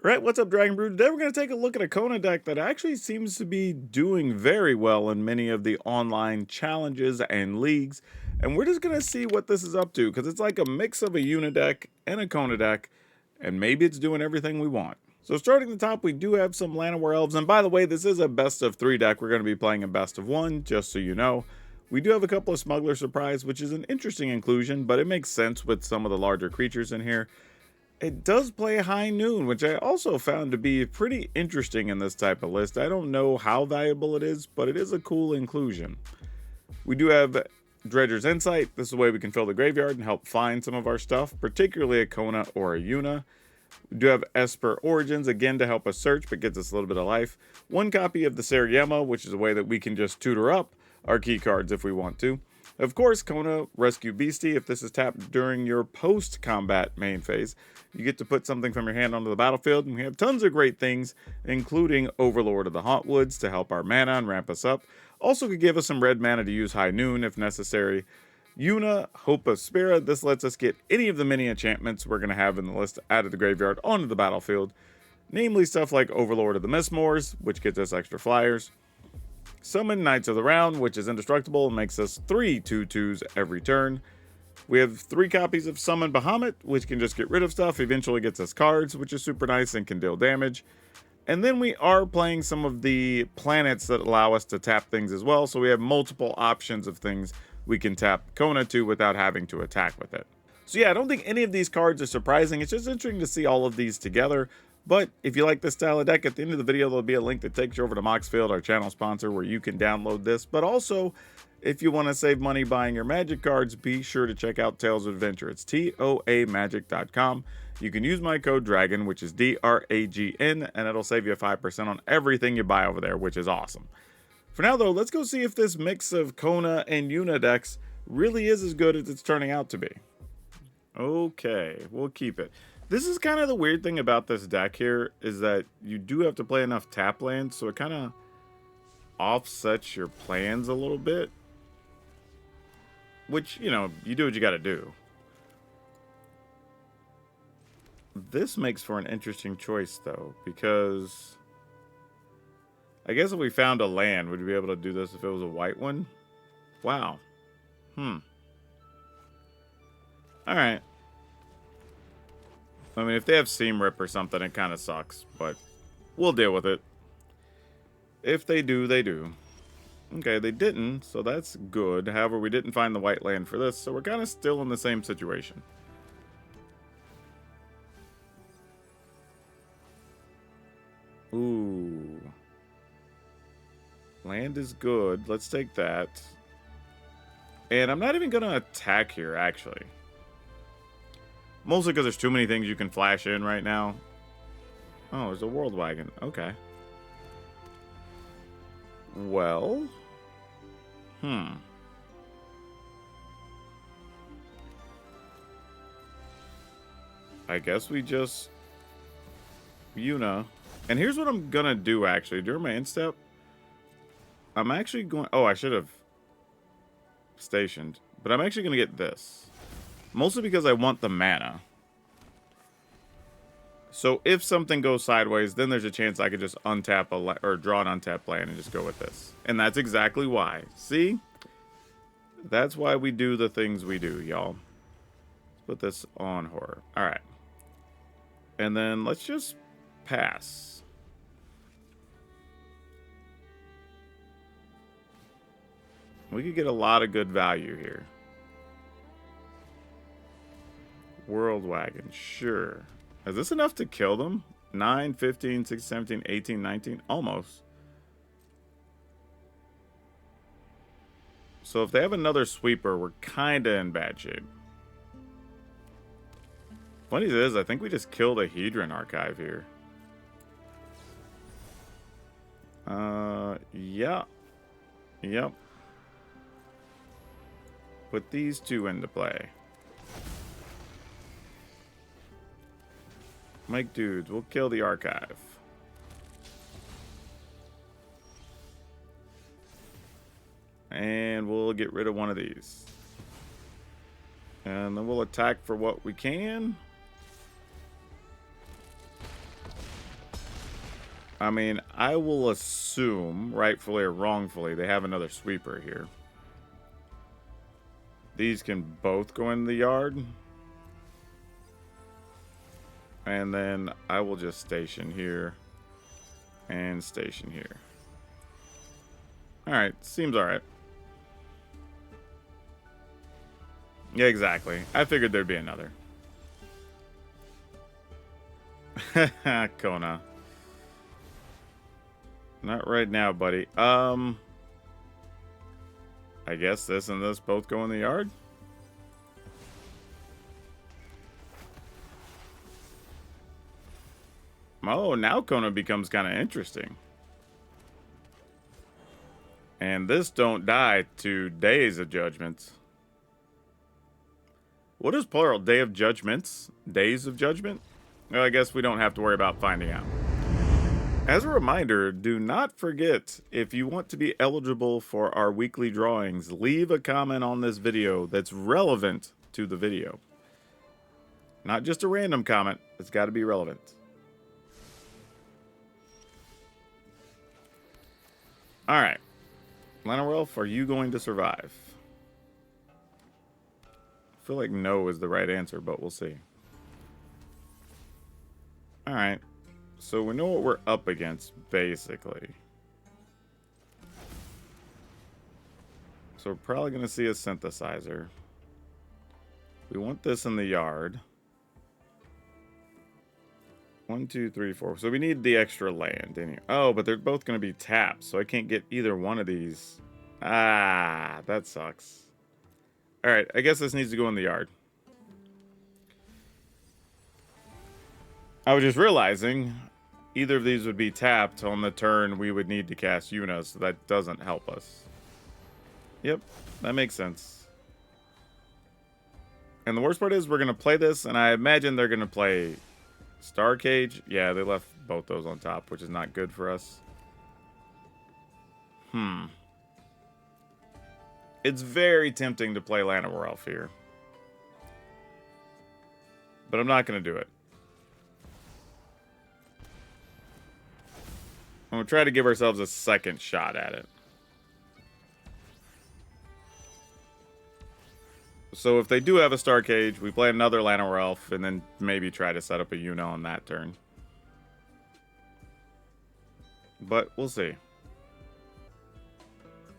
Right, what's up, Dragon Brew? Today we're going to take a look at a Kona deck that actually seems to be doing very well in many of the online challenges and leagues. And we're just going to see what this is up to, because it's like a mix of a Yuna deck and a Kona deck, and maybe it's doing everything we want. So starting at the top, we do have some Llanowar Elves, and by the way, this is a best of 3 deck. We're going to be playing a best of 1, just so you know. We do have a couple of Smuggler Surprise, which is an interesting inclusion, but it makes sense with some of the larger creatures in here. It does play High Noon, which I also found to be pretty interesting in this type of list. I don't know how valuable it is, but it is a cool inclusion. We do have Dredger's Insight. This is a way we can fill the graveyard and help find some of our stuff, particularly a Kona or a Yuna. We do have Esper Origins, again to help us search, but gets us a little bit of life. 1 copy of the Sariema, which is a way that we can just tutor up our key cards if we want to. Of course, Kona Rescue Beastie. If this is tapped during your post-combat main phase, you get to put something from your hand onto the battlefield, and we have tons of great things, including Overlord of the Hauntwoods to help our mana and ramp us up. Also could give us some red mana to use High Noon if necessary. Yuna, Hope of Spirit. This lets us get any of the mini enchantments we're going to have in the list out of the graveyard onto the battlefield, namely stuff like Overlord of the Mistmoors, which gets us extra flyers. Summon Knights of the Round, which is indestructible and makes us 3 2/2s every turn. We have 3 copies of Summon Bahamut, which can just get rid of stuff, eventually gets us cards, which is super nice and can deal damage. And then we are playing some of the planets that allow us to tap things as well, so we have multiple options of things we can tap Kona to without having to attack with it. So yeah, I don't think any of these cards are surprising. It's just interesting to see all of these together. But if you like this style of deck, at the end of the video, there'll be a link that takes you over to Moxfield, our channel sponsor, where you can download this. But also, if you want to save money buying your Magic cards, be sure to check out Tales of Adventure. It's TOAMagic.com. You can use my code DRAGON, which is DRAGN, and it'll save you 5% on everything you buy over there, which is awesome. For now, though, let's go see if this mix of Kona and Yuna decks really is as good as it's turning out to be. Okay, we'll keep it. This is kind of the weird thing about this deck here, is that you do have to play enough tap lands, so it kind of offsets your plans a little bit. Which, you know, you do what you got to do. This makes for an interesting choice, though, because I guess if we found a land, would we be able to do this if it was a white one? Wow. Alright. I mean, if they have Seam Rip or something, it kind of sucks, but we'll deal with it. If they do, they do. Okay, they didn't, so that's good. However, we didn't find the white land for this, so we're kind of still in the same situation. Ooh. Land is good. Let's take that. And I'm not even going to attack here, actually. Mostly because there's too many things you can flash in right now. Oh, there's a World Wagon. Okay. Well. I guess we just Yuna. And here's what I'm gonna do, actually. During my end step, I'm actually going... Oh, I should have stationed. But I'm actually gonna get this. Mostly because I want the mana. So if something goes sideways, then there's a chance I could just untap or draw an untapped land and just go with this. And that's exactly why. See? That's why we do the things we do, y'all. Let's put this on horror. Alright. And then let's just pass. We could get a lot of good value here. World Wagon, sure. Is this enough to kill them? 9, 15, 16, 17, 18, 19? Almost. So if they have another sweeper, we're kind of in bad shape. Funny as it is, I think we just killed a Hedron Archive here. Yeah. Yep. Put these 2 into play. Mike dudes, we'll kill the archive. And we'll get rid of one of these. And then we'll attack for what we can. I mean, I will assume, rightfully or wrongfully, they have another sweeper here. These can both go in the yard. And then I will just station here and station here. Alright, seems alright. Yeah, exactly. I figured there'd be another. Kona. Not right now, buddy. I guess this and this both go in the yard. Oh, now Kona becomes kind of interesting. And this don't die to Days of Judgments. What is plural? Day of Judgments? Days of Judgment? Well, I guess we don't have to worry about finding out. As a reminder, do not forget, if you want to be eligible for our weekly drawings, leave a comment on this video that's relevant to the video. Not just a random comment, it's got to be relevant. Alright. Lana Rolf, are you going to survive? I feel like no is the right answer, but we'll see. Alright. So we know what we're up against, basically. So we're probably going to see a synthesizer. We want this in the yard. 1, 2, 3, 4. So we need the extra land in here. Oh, but they're both going to be tapped, so I can't get either one of these. Ah, that sucks. Alright, I guess this needs to go in the yard. I was just realizing either of these would be tapped on the turn we would need to cast Yuna, so that doesn't help us. Yep, that makes sense. And the worst part is we're going to play this, and I imagine they're going to play Star Cage. Yeah, they left both those on top, which is not good for us. It's very tempting to play Landfall here. But I'm not going to do it. I'm going to try to give ourselves a second shot at it. So if they do have a Star Cage, we play another Landfall and then maybe try to set up a Yuna on that turn. But we'll see.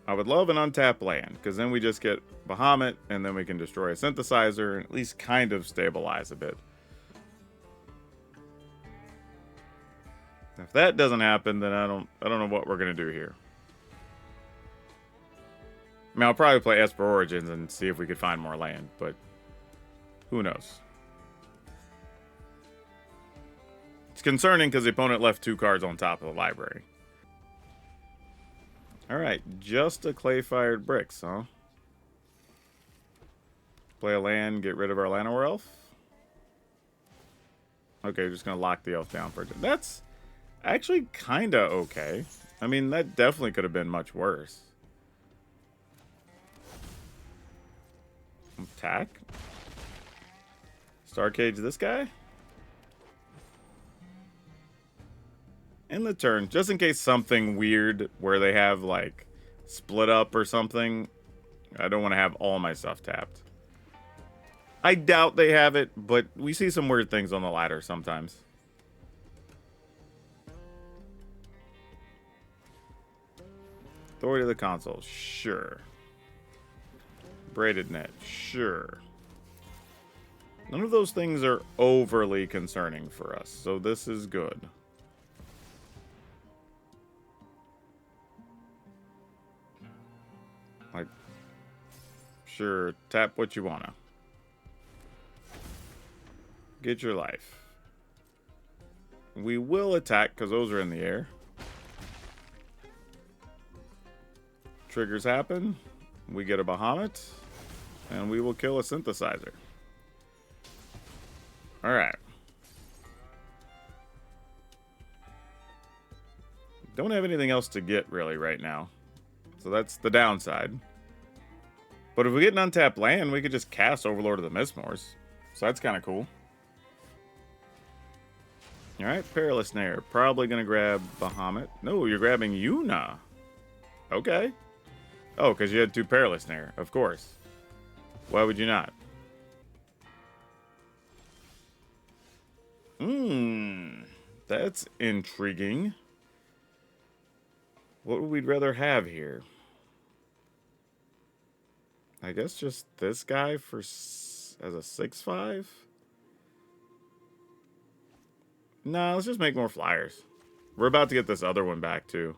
I would love an untapped land, because then we just get Bahamut, and then we can destroy a synthesizer, and at least kind of stabilize a bit. If that doesn't happen, then I don't know what we're going to do here. I mean, I'll probably play Esper Origins and see if we could find more land, but who knows? It's concerning because the opponent left 2 cards on top of the library. Alright, just a clay-fired bricks, huh? Play a land, get rid of our Llanowar Elf. Okay, just gonna lock the elf down for it. That's actually kinda okay. I mean, that definitely could have been much worse. Attack. Star Cage this guy. In the turn, just in case something weird where they have like split up or something. I don't want to have all my stuff tapped. I doubt they have it, but we see some weird things on the ladder sometimes. Authority of the console, sure. Braided net, sure. None of those things are overly concerning for us, so this is good. Like, sure, tap what you wanna. Get your life. We will attack because those are in the air. Triggers happen. We get a Bahamut. And we will kill a synthesizer. Alright. Don't have anything else to get really right now. So that's the downside. But if we get an untapped land, we could just cast Overlord of the Mistmores. So that's kind of cool. All right, Perilous Snare. Probably going to grab Bahamut. No, you're grabbing Yuna. Okay. Oh, because you had 2 Perilous Snare. Of course. Why would you not? That's intriguing. What would we rather have here? I guess just this guy for as a 6/5? Nah, let's just make more flyers. We're about to get this other one back, too.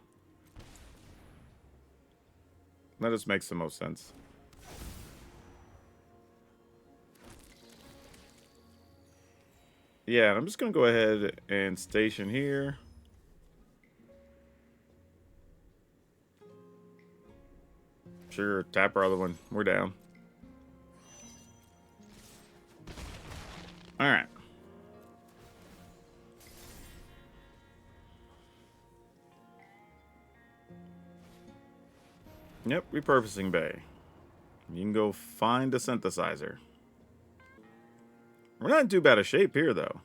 That just makes the most sense. Yeah, I'm just going to go ahead and station here. Sure, tap our other one. We're down. All right. Yep, repurposing bay. You can go find a synthesizer. We're not in too bad a shape here, though.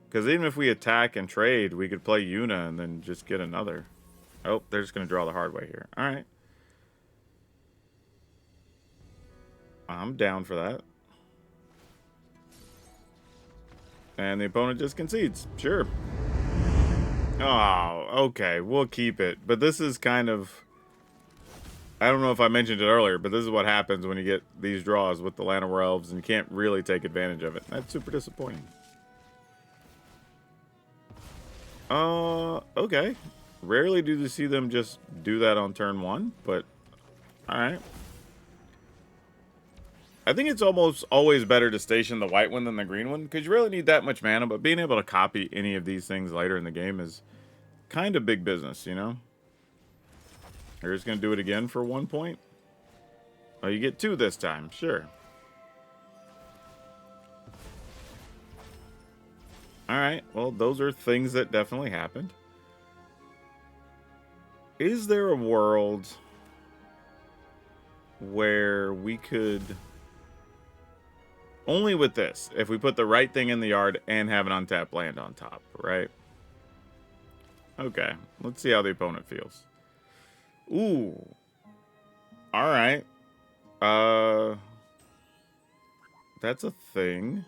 Because even if we attack and trade, we could play Yuna and then just get another. Oh, they're just going to draw the hard way here. All right. I'm down for that. And the opponent just concedes. Sure. Oh, okay. We'll keep it. But this is kind of... I don't know if I mentioned it earlier, but this is what happens when you get these draws with the Llanowar Elves and you can't really take advantage of it. That's super disappointing. Okay. Rarely do you see them just do that on turn 1, but alright. I think it's almost always better to station the white one than the green one, because you really need that much mana, but being able to copy any of these things later in the game is kind of big business, you know? They're just going to do it again for 1 point. Oh, you get 2 this time. Sure. Alright, well, those are things that definitely happened. Is there a world where we could... Only with this, if we put the right thing in the yard and have an untapped land on top, right? Okay, let's see how the opponent feels. Ooh. Alright. That's a thing.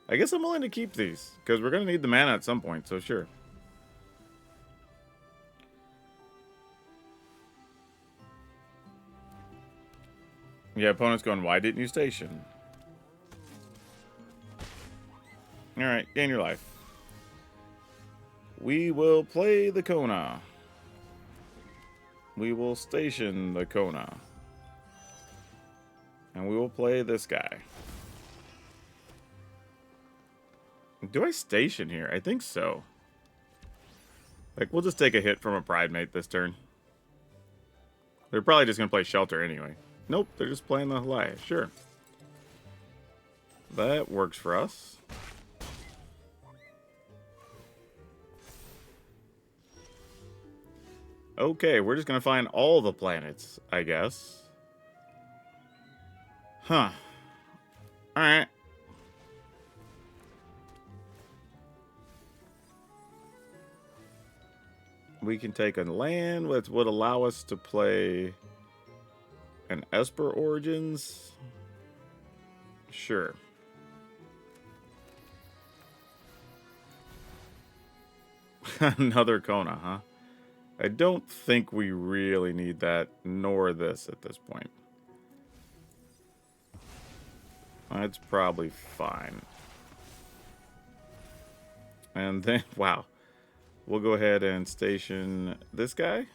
I guess I'm willing to keep these, because we're going to need the mana at some point, so sure. Yeah, opponent's going, why didn't you station? Alright, gain your life. We will play the Kona. We will station the Kona. And we will play this guy. Do I station here? I think so. Like, we'll just take a hit from a Pride Mate this turn. They're probably just going to play Shelter anyway. Nope, they're just playing the Halaya. Sure. That works for us. Okay, we're just going to find all the planets, I guess. Huh. Alright. We can take a land, which would allow us to play an Esper Origins. Sure. Another Kona, huh? I don't think we really need that, nor this at this point. That's probably fine. And then, wow. We'll go ahead and station this guy.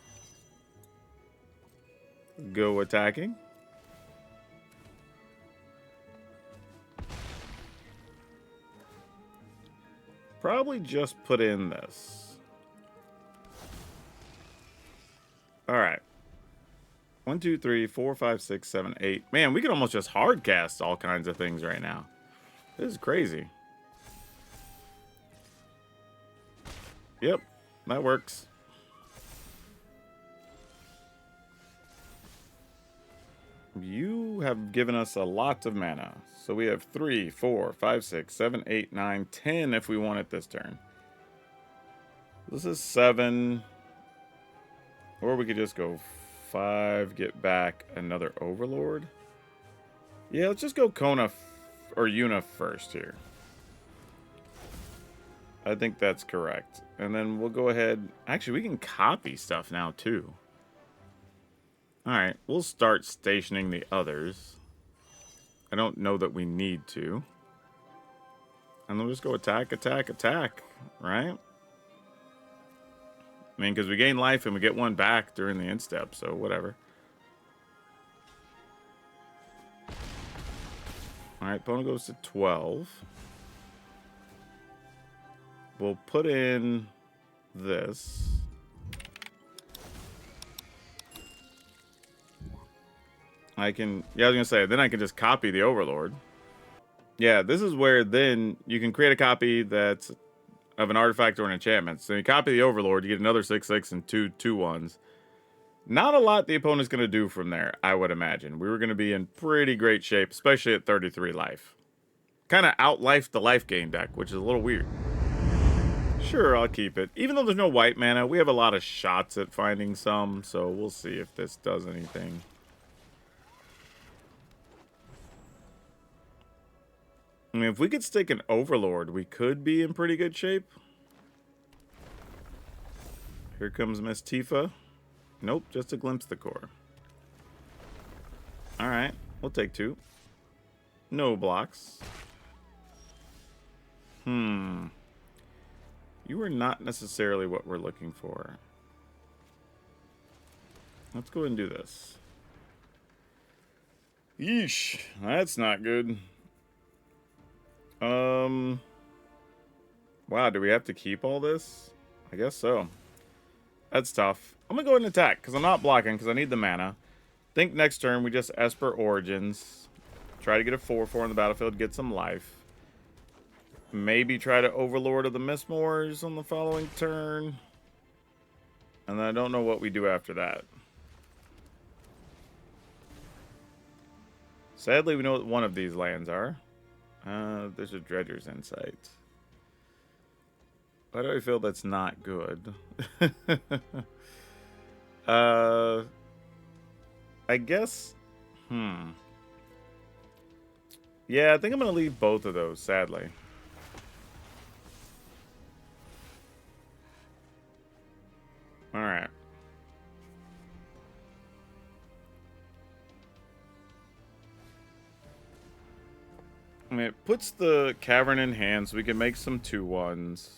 Go attacking. Probably just put in this. Alright. 1, 2, 3, 4, 5, 6, 7, 8. Man, we can almost just hard cast all kinds of things right now. This is crazy. Yep, that works. You have given us a lot of mana. So we have 3, 4, 5, 6, 7, 8, 9, 10 if we want it this turn. This is 7. Or we could just go 5, get back another Overlord. Yeah, let's just go Kona or Yuna first here. I think that's correct. And then we'll go ahead. Actually, we can copy stuff now, too. Alright, we'll start stationing the others. I don't know that we need to. And then we'll just go attack, attack, attack, right? I mean, because we gain life and we get one back during the end step, so whatever. Alright, opponent goes to 12. We'll put in this. I can, yeah, I was going to say, then I can just copy the Overlord. Yeah, this is where then you can create a copy that's of an artifact or an enchantment. So you copy the Overlord, you get another 6/6 and 2 2/1s. Not a lot the opponent's going to do from there, I would imagine. We were going to be in pretty great shape, especially at 33 life. Kind of out-life the life gain deck, which is a little weird. Sure, I'll keep it. Even though there's no white mana, we have a lot of shots at finding some, so we'll see if this does anything. I mean, if we could stick an Overlord, we could be in pretty good shape. Here comes Miss Tifa. Nope, just a glimpse of the core. Alright, we'll take 2. No blocks. You are not necessarily what we're looking for. Let's go ahead and do this. Yeesh, that's not good. Wow, do we have to keep all this? I guess so. That's tough. I'm gonna go ahead and attack, because I'm not blocking, because I need the mana. Think next turn we just Esper Origins. Try to get a 4/4 in the battlefield, get some life. Maybe try to Overlord of the Mistmoors on the following turn. And then I don't know what we do after that. Sadly, we know what one of these lands are. There's a Dredger's Insight. Why do I feel that's not good? I guess... Yeah, I think I'm going to leave both of those, sadly. Alright. I mean, it puts the Cavern in hand, so we can make some 2/1s.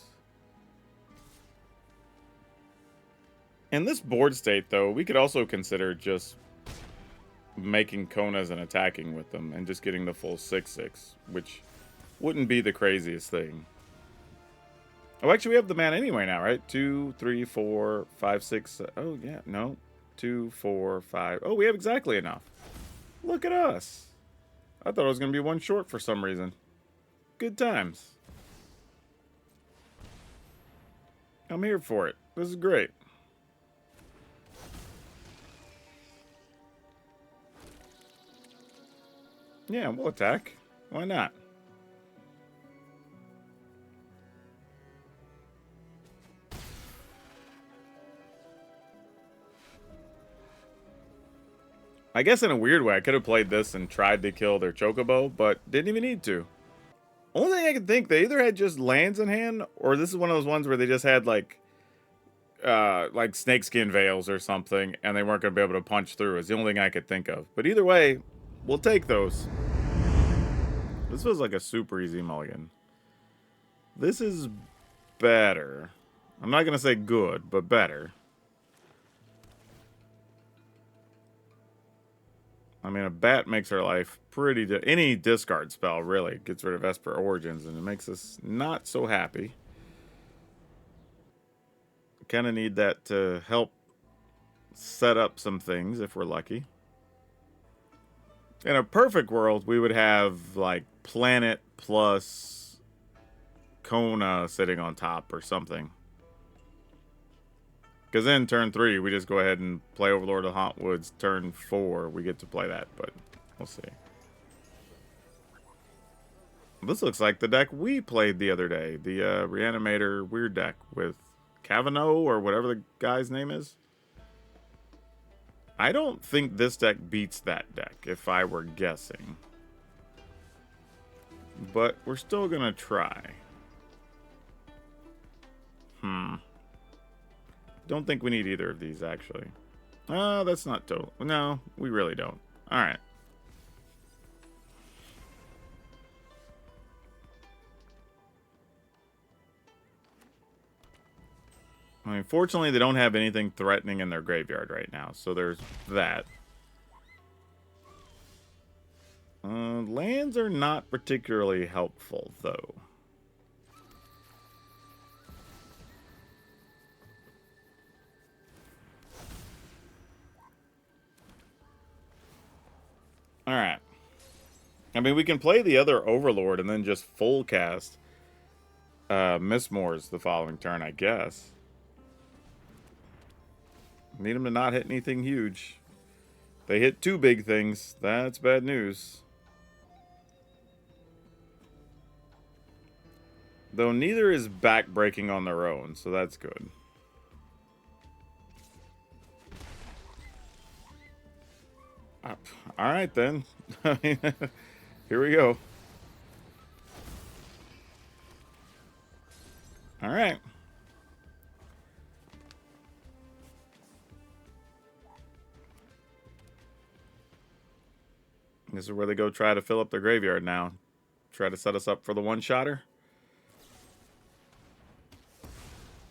In this board state, though, we could also consider just making Konas and attacking with them and just getting the full 6/6, which wouldn't be the craziest thing. Oh, actually, we have the mana anyway now, right? 2, 3, 4, 5, 6. Oh, yeah, no. 2, 4, 5. Oh, we have exactly enough. Look at us. I thought I was going to be one short for some reason. Good times. I'm here for it. This is great. Yeah, we'll attack. Why not? I guess in a weird way, I could have played this and tried to kill their Chocobo, but didn't even need to. Only thing I can think, they either had just lands in hand, or this is one of those ones where they just had like snakeskin veils or something, and they weren't going to be able to punch through. Is the only thing I could think of. But either way, we'll take those. This feels like a super easy mulligan. This is better. I'm not going to say good, but better. I mean, a bat makes our life pretty... Any discard spell, really, gets rid of Esper Origins, and it makes us not so happy. Kind of need that to help set up some things, if we're lucky. In a perfect world, we would have, like, Planet plus Kona sitting on top or something. Because then turn 3, we just go ahead and play Overlord of the Hauntwoods. Turn 4, we get to play that, but we'll see. This looks like the deck we played the other day. The Reanimator weird deck with Cavano or whatever the guy's name is. I don't think this deck beats that deck, if I were guessing. But we're still going to try. Don't think we need either of these, actually. That's not total. No, we really don't. Alright. I mean, fortunately, they don't have anything threatening in their graveyard right now, so there's that. Lands are not particularly helpful, though. Alright. I mean, we can play the other Overlord and then just full cast Mistmoors the following turn, I guess. Need them to not hit anything huge. They hit 2 big things. That's bad news. Though neither is back-breaking on their own, so that's good. Alright, then. Here we go. Alright. This is where they go try to fill up their graveyard now. Try to set us up for the one-shotter.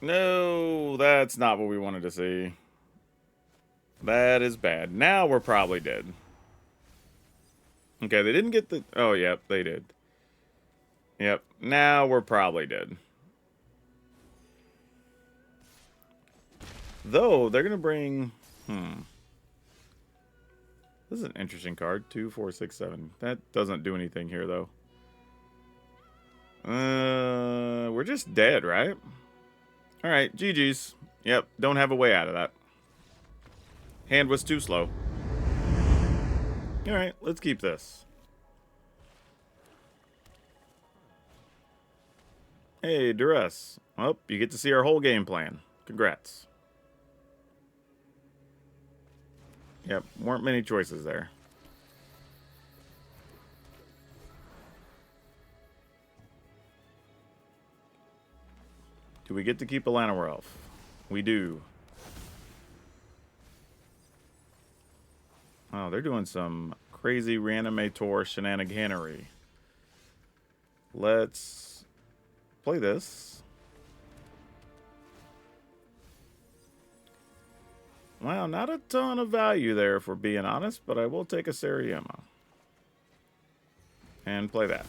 No, that's not what we wanted to see. That is bad. Now we're probably dead. Okay, they didn't get the... Oh, yep, they did. Yep, now we're probably dead. Though, they're going to bring... This is an interesting card. 2, 4, 6, 7. That doesn't do anything here, though. We're just dead, right? Alright, GG's. Yep, don't have a way out of that. Hand was too slow. Alright, let's keep this. Hey, Duress. Well, you get to see our whole game plan. Congrats. Yep, weren't many choices there. Do we get to keep a Llanowar Elf? We do. Oh, they're doing some crazy Reanimator shenaniganery. Let's play this. Wow, not a ton of value there, if we're being honest, but I will take a Sariema. And play that.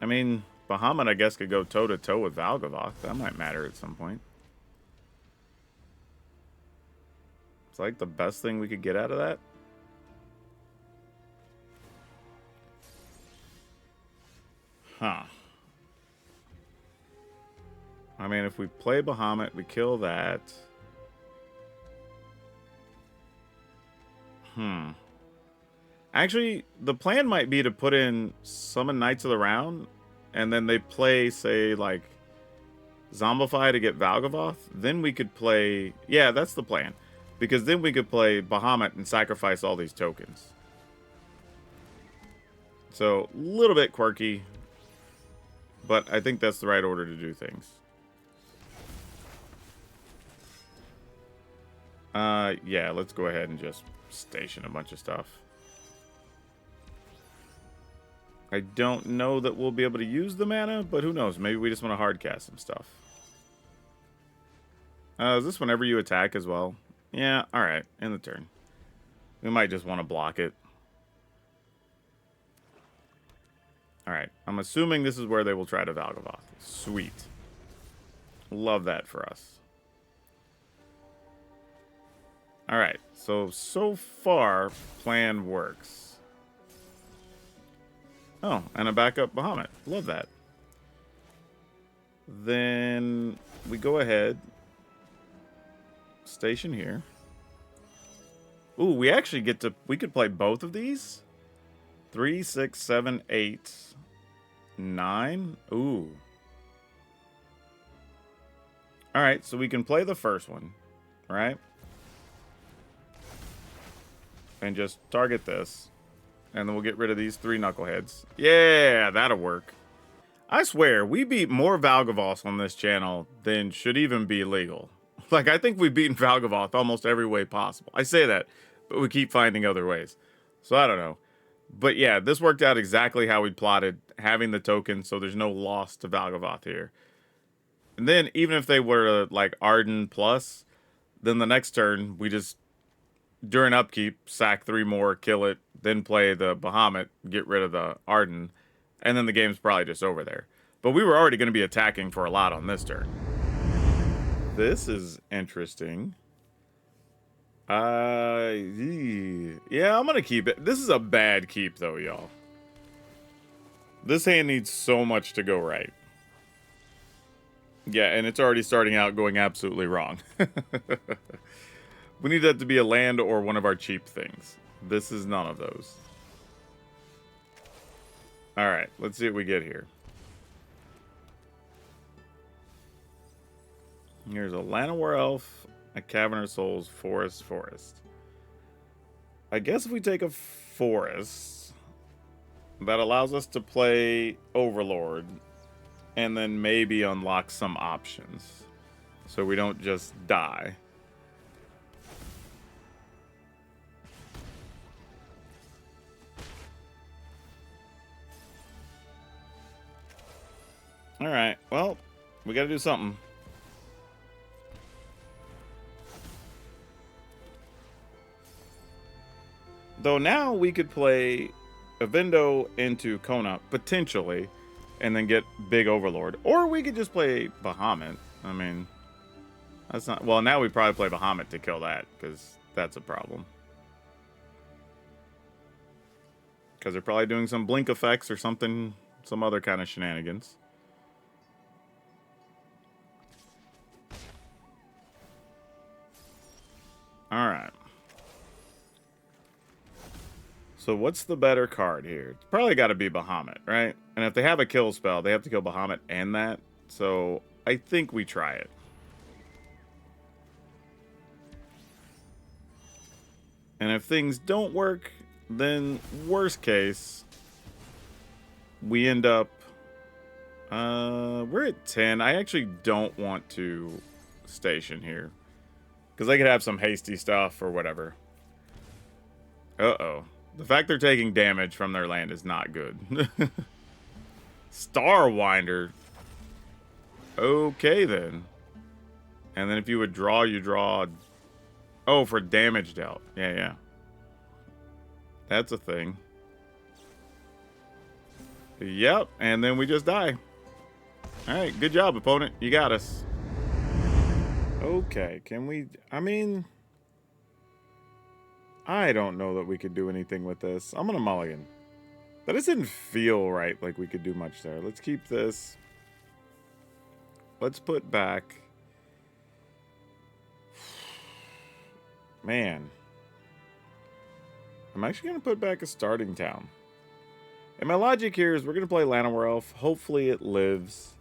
I mean, Bahamut, I guess, could go toe-to-toe with Valgavoth. That might matter at some point. It's like the best thing we could get out of that. Huh. I mean, if we play Bahamut, we kill that. Actually, the plan might be to put in Summon Knights of the Round, and then they play, say, like, Zombify to get Valgavoth. Then we could play... Yeah, that's the plan. Because then we could play Bahamut and sacrifice all these tokens. So, a little bit quirky. But I think that's the right order to do things. Yeah, let's go ahead and just station a bunch of stuff. I don't know that we'll be able to use the mana, but who knows? Maybe we just want to hardcast some stuff. Is this whenever you attack as well? Yeah, alright. End the turn. We might just want to block it. Alright. I'm assuming this is where they will try to Valgavoth. Sweet. Love that for us. Alright. So far, plan works. Oh, and a backup Bahamut. Love that. then we go ahead, station here. Ooh, we actually get to, we could play both of these. 3, 6, 7, 8, 9. Ooh. All right, so we can play the first one, right? And just target this. And then we'll get rid of these 3 knuckleheads. Yeah, that'll work. I swear, we beat more Valgavoth on this channel than should even be legal. Like, I think we've beaten Valgavoth almost every way possible. I say that, but we keep finding other ways. So I don't know. But yeah, this worked out exactly how we plotted, having the token, so there's no loss to Valgavoth here. And then, even if they were, like, Arden plus, then the next turn, we just, during upkeep, sack 3 more, kill it, then play the Bahamut, get rid of the Arden, and then the game's probably just over there. But we were already going to be attacking for a lot on this turn. This is interesting. Yeah, I'm going to keep it. This is a bad keep, though, y'all. This hand needs so much to go right. Yeah, and it's already starting out going absolutely wrong. We need that to be a land or one of our cheap things. This is none of those. Alright, let's see what we get here. Here's a Llanowar Elf, a Cavern of Souls, Forest. I guess if we take a Forest, that allows us to play Overlord, and then maybe unlock some options, so we don't just die. Alright, well, we gotta do something. Though now we could play Avendo into Kona, potentially, and then get big Overlord. Or we could just play Bahamut. I mean, that's not... Well, now we probably play Bahamut to kill that, because that's a problem. Because they're probably doing some blink effects or something, some other kind of shenanigans. Alright. So what's the better card here? It's probably got to be Bahamut, right? And if they have a kill spell, they have to kill Bahamut and that. So I think we try it. And if things don't work, then worst case, we end up... we're at 10. I actually don't want to station here, because they could have some hasty stuff or whatever. Uh-oh. The fact they're taking damage from their land is not good. Starwinder. Okay, then. And then if you would draw, you draw... Oh, for damage dealt. Yeah, yeah. That's a thing. Yep, and then we just die. Alright, good job, opponent. You got us. Okay, can we... I mean... I don't know that we could do anything with this. I'm gonna mulligan. That just didn't feel right, like we could do much there. Let's keep this. Let's put back... Man. I'm actually gonna put back a starting town. And my logic here is we're gonna play Llanowar Elf. Hopefully it lives.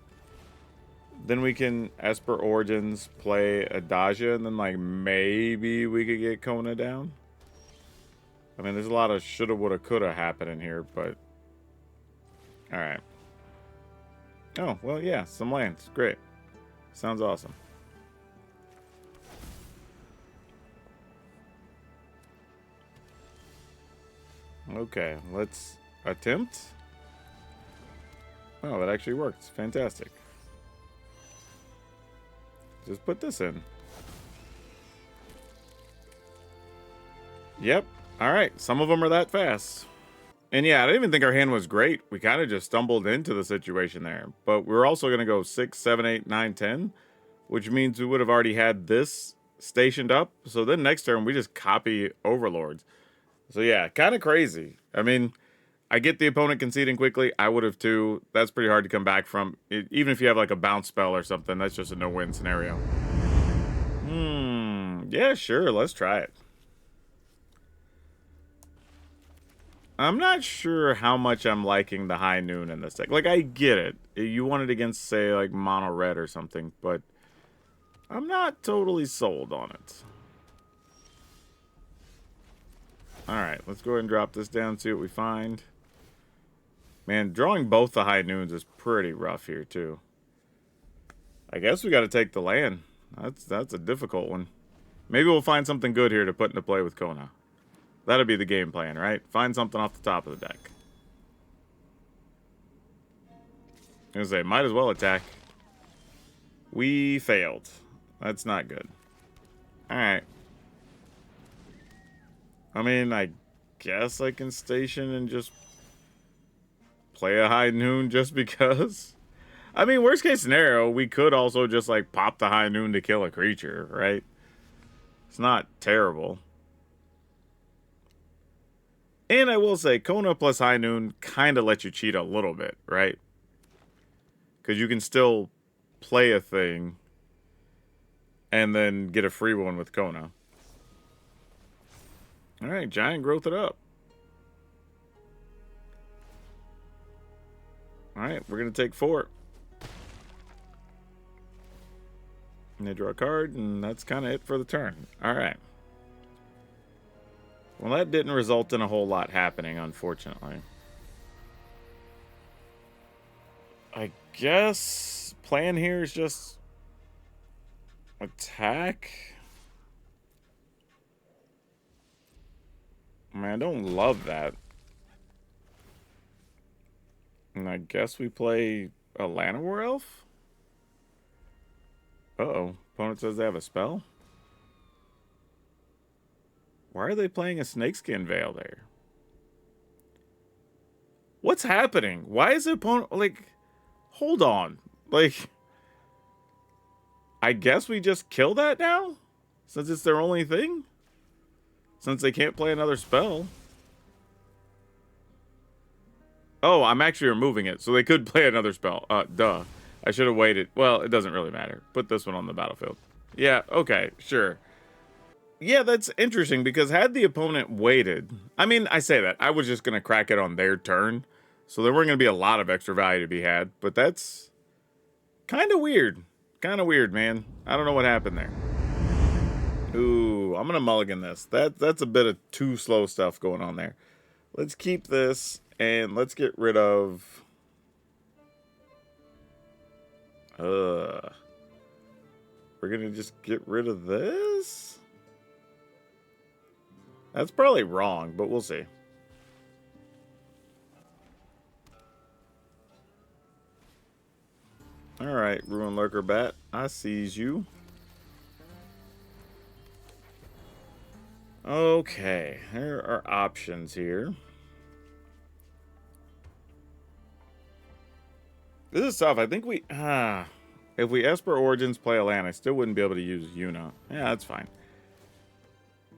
Then we can Esper Origins, play Adagia, and then like maybe we could get Kona down. I mean, there's a lot of shoulda, woulda, coulda happening here, but... Alright. Oh, well, yeah, some lands. Great. Sounds awesome. Okay, let's attempt. Oh, that actually works. Fantastic. Just put this in. Yep. All right. Some of them are that fast. And yeah, I didn't even think our hand was great. We kind of just stumbled into the situation there. But we're also going to go 6, 7, 8, 9, 10, which means we would have already had this stationed up. So then next turn, we just copy Overlords. So yeah, kind of crazy. I mean, I get the opponent conceding quickly. I would have too. That's pretty hard to come back from. Even if you have like a bounce spell or something, that's just a no-win scenario. Yeah, sure. Let's try it. I'm not sure how much I'm liking the high noon in this deck. Like, I get it. You want it against, say, like, mono red or something, but I'm not totally sold on it. Alright, let's go ahead and drop this down, see what we find. Man, drawing both the high noons is pretty rough here, too. I guess we got to take the land. That's a difficult one. Maybe we'll find something good here to put into play with Kona. That'll be the game plan, right? Find something off the top of the deck. I was gonna say, might as well attack. We failed. That's not good. Alright. I mean, I guess I can station and just play a high noon just because. I mean, worst case scenario, we could also just, like, pop the high noon to kill a creature, right? It's not terrible. And I will say, Kona plus high noon kind of lets you cheat a little bit, right? Because you can still play a thing and then get a free one with Kona. Alright, giant growth it up. Alright, we're going to take 4. And they draw a card, and that's kind of it for the turn. Alright. Well, that didn't result in a whole lot happening, unfortunately. I guess plan here is just attack. I mean, I don't love that. And I guess we play a Llanowar Elf? Uh-oh. Opponent says they have a spell? Why are they playing a Snakeskin Veil there? What's happening? Why is the opponent... Like, hold on. Like, I guess we just kill that now? Since it's their only thing? Since they can't play another spell. Oh, I'm actually removing it, so they could play another spell. Duh. I should have waited. Well, it doesn't really matter. Put this one on the battlefield. Yeah, okay, sure. Yeah, that's interesting, because had the opponent waited... I mean, I say that. I was just going to crack it on their turn, so there weren't going to be a lot of extra value to be had, but that's kind of weird. Kind of weird, man. I don't know what happened there. Ooh, I'm going to mulligan this. That's a bit of too slow stuff going on there. Let's keep this, and let's get rid of... We're going to just get rid of this? That's probably wrong, but we'll see. Alright, Ruin Lurker Bat. I sees you. Okay, there are options here. This is tough. I think we... if we Esper Origins play a land, I still wouldn't be able to use Yuna. Yeah, that's fine.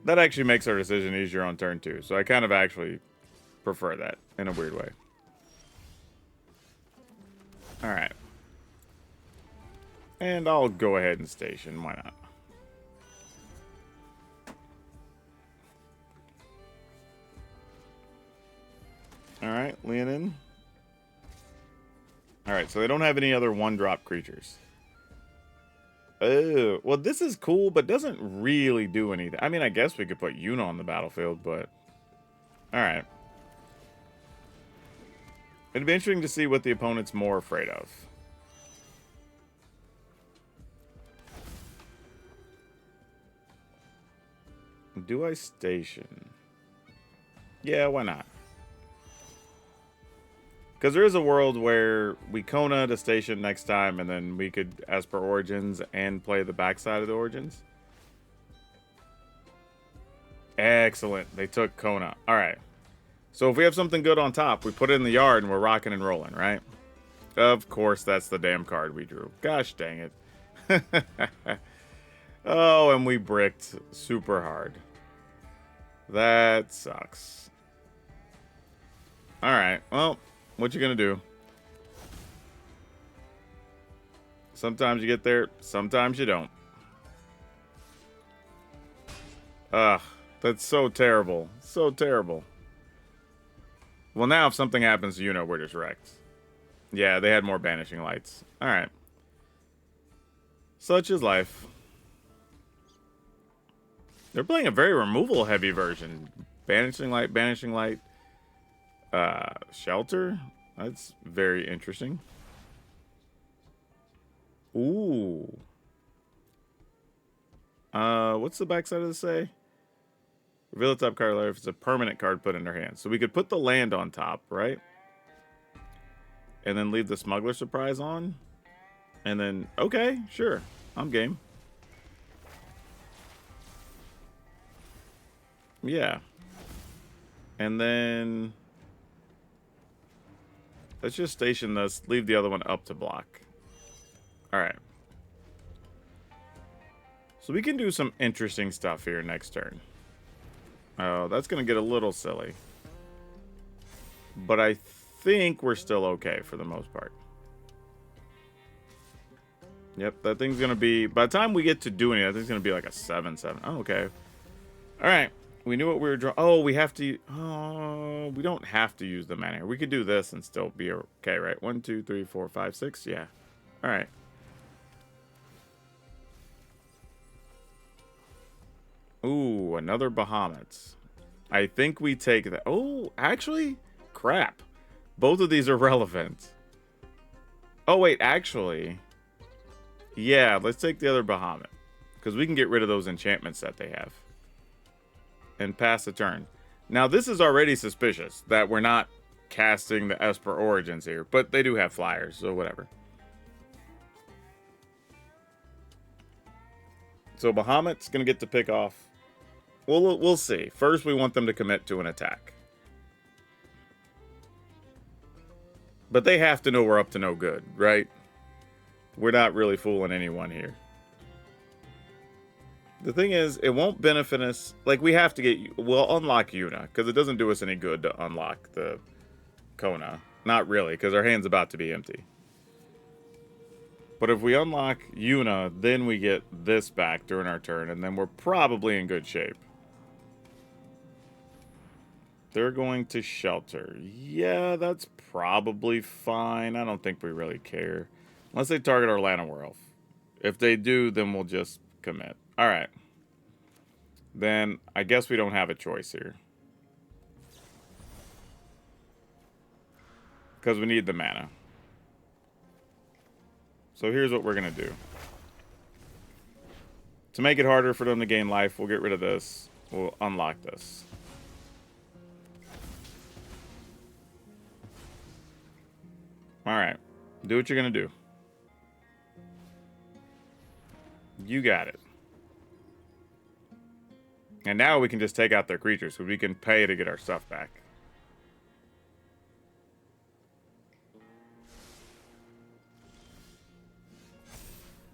That actually makes our decision easier on turn 2, so I kind of actually prefer that in a weird way. Alright. And I'll go ahead and station. Why not? Alright, Leonin. Alright, so they don't have any other 1-drop creatures. Oh, well, this is cool, but doesn't really do anything. I mean, I guess we could put Yuna on the battlefield, but... Alright. It'd be interesting to see what the opponent's more afraid of. Do I station? Yeah, why not? Because there is a world where we Kona to station next time, and then we could Esper Origins and play the backside of the Origins. Excellent. They took Kona. All right. So if we have something good on top, we put it in the yard and we're rocking and rolling, right? Of course, that's the damn card we drew. Gosh dang it. Oh, and we bricked super hard. That sucks. All right. Well, what you gonna do? Sometimes you get there, sometimes you don't. Ugh, that's so terrible. So terrible. Well, now if something happens to Yuna, we're just wrecked. Yeah, they had more banishing lights. All right. Such is life. They're playing a very removal-heavy version. Banishing light, shelter. That's very interesting. Ooh. What's the backside of this say? Reveal the top card if it's a permanent card put in their hand. So we could put the land on top, right? And then leave the smuggler surprise on. And then, okay, sure. I'm game. Yeah. And then let's just station this, leave the other one up to block. All right. So we can do some interesting stuff here next turn. Oh, that's going to get a little silly. But I think we're still okay for the most part. Yep, that thing's going to be... By the time we get to doing it, I think it's going to be like a 7/7. Oh, okay. All right. We knew what we were drawing. Oh, we have to... Oh, we don't have to use the mana here. We could do this and still be okay, right? 1, 2, 3, 4, 5, 6. Yeah. All right. Ooh, another Bahamut. I think we take that. Oh, actually, crap. Both of these are relevant. Oh, wait, actually. Yeah, let's take the other Bahamut. Because we can get rid of those enchantments that they have. And pass the turn. Now, this is already suspicious that we're not casting the Esper Origins here. But they do have flyers, so whatever. So Bahamut's going to get to pick off. We'll see. First, we want them to commit to an attack. But they have to know we're up to no good, right? We're not really fooling anyone here. The thing is, it won't benefit us. Like, we have to get... We'll unlock Yuna, because it doesn't do us any good to unlock the Kona. Not really, because our hand's about to be empty. But if we unlock Yuna, then we get this back during our turn, and then we're probably in good shape. They're going to shelter. Yeah, that's probably fine. I don't think we really care. Unless they target our Llanowar. If they do, then we'll just commit. All right. Then I guess we don't have a choice here. Because we need the mana. So here's what we're going to do. To make it harder for them to gain life, we'll get rid of this. We'll unlock this. Alright. Do what you're going to do. You got it. And now we can just take out their creatures, so we can pay to get our stuff back.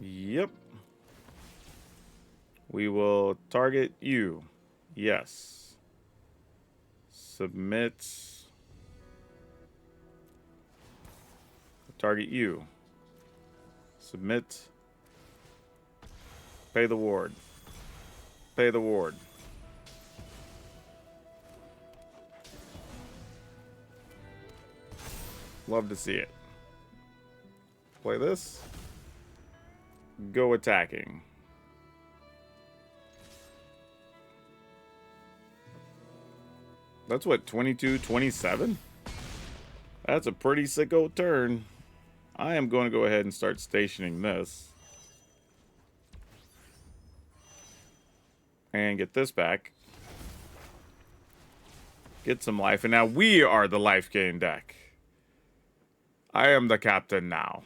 Yep. We will target you. Yes. Submit. Target you. Submit. Pay the ward. Pay the ward. Love to see it. Play this. Go attacking. That's what, 22, 27? That's a pretty sicko turn. I am going to go ahead and start stationing this. And get this back. Get some life. And now we are the life gain deck. I am the captain now.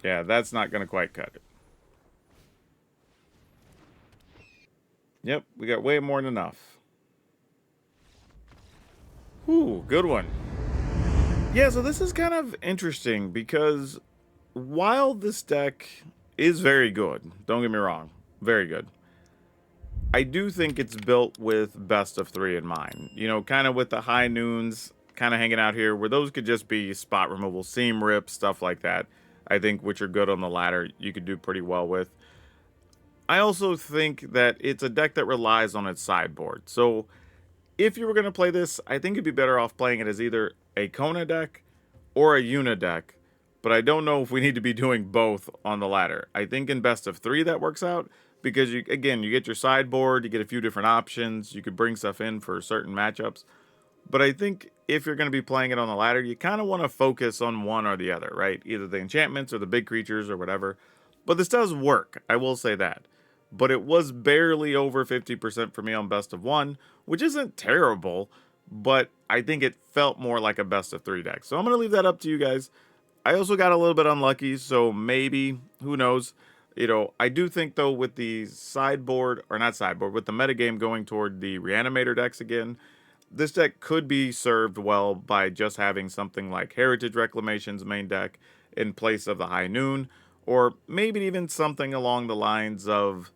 Yeah, that's not going to quite cut it. Yep, we got way more than enough. Ooh, good one. Yeah, so this is kind of interesting because while this deck is very good, don't get me wrong, very good. I do think it's built with best of 3 in mind. You know, kind of with the high noons kind of hanging out here, where those could just be spot removal, seam rip, stuff like that. I think which are good on the ladder, you could do pretty well with. I also think that it's a deck that relies on its sideboard. So if you were going to play this, I think you'd be better off playing it as either a Kona deck or a Yuna deck. But I don't know if we need to be doing both on the ladder. I think in best of 3 that works out because you get your sideboard, you get a few different options, you could bring stuff in for certain matchups. But I think if you're going to be playing it on the ladder, you kind of want to focus on one or the other, right? Either the enchantments or the big creatures or whatever. But this does work, I will say that. But it was barely over 50% for me on best of 1, which isn't terrible, but I think it felt more like a best of 3 deck. So I'm going to leave that up to you guys. I also got a little bit unlucky, so maybe, who knows. You know, I do think, though, with the sideboard, or not sideboard, with the metagame going toward the Reanimator decks again, this deck could be served well by just having something like Heritage Reclamation's main deck in place of the High Noon, or maybe even something along the lines of,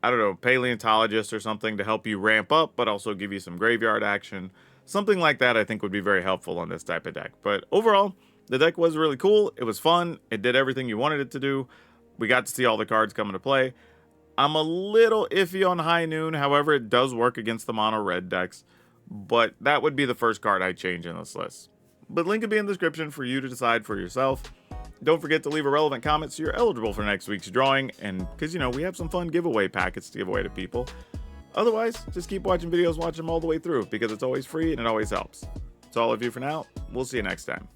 I don't know, Paleontologist or something to help you ramp up, but also give you some graveyard action. Something like that I think would be very helpful on this type of deck. But overall, the deck was really cool. It was fun. It did everything you wanted it to do. We got to see all the cards come into play. I'm a little iffy on High Noon. However, it does work against the mono red decks. But that would be the first card I'd change in this list. But link will be in the description for you to decide for yourself. Don't forget to leave a relevant comment so you're eligible for next week's drawing. And because, you know, we have some fun giveaway packets to give away to people. Otherwise, just keep watching videos, watch them all the way through because it's always free and it always helps. That's all of you for now. We'll see you next time.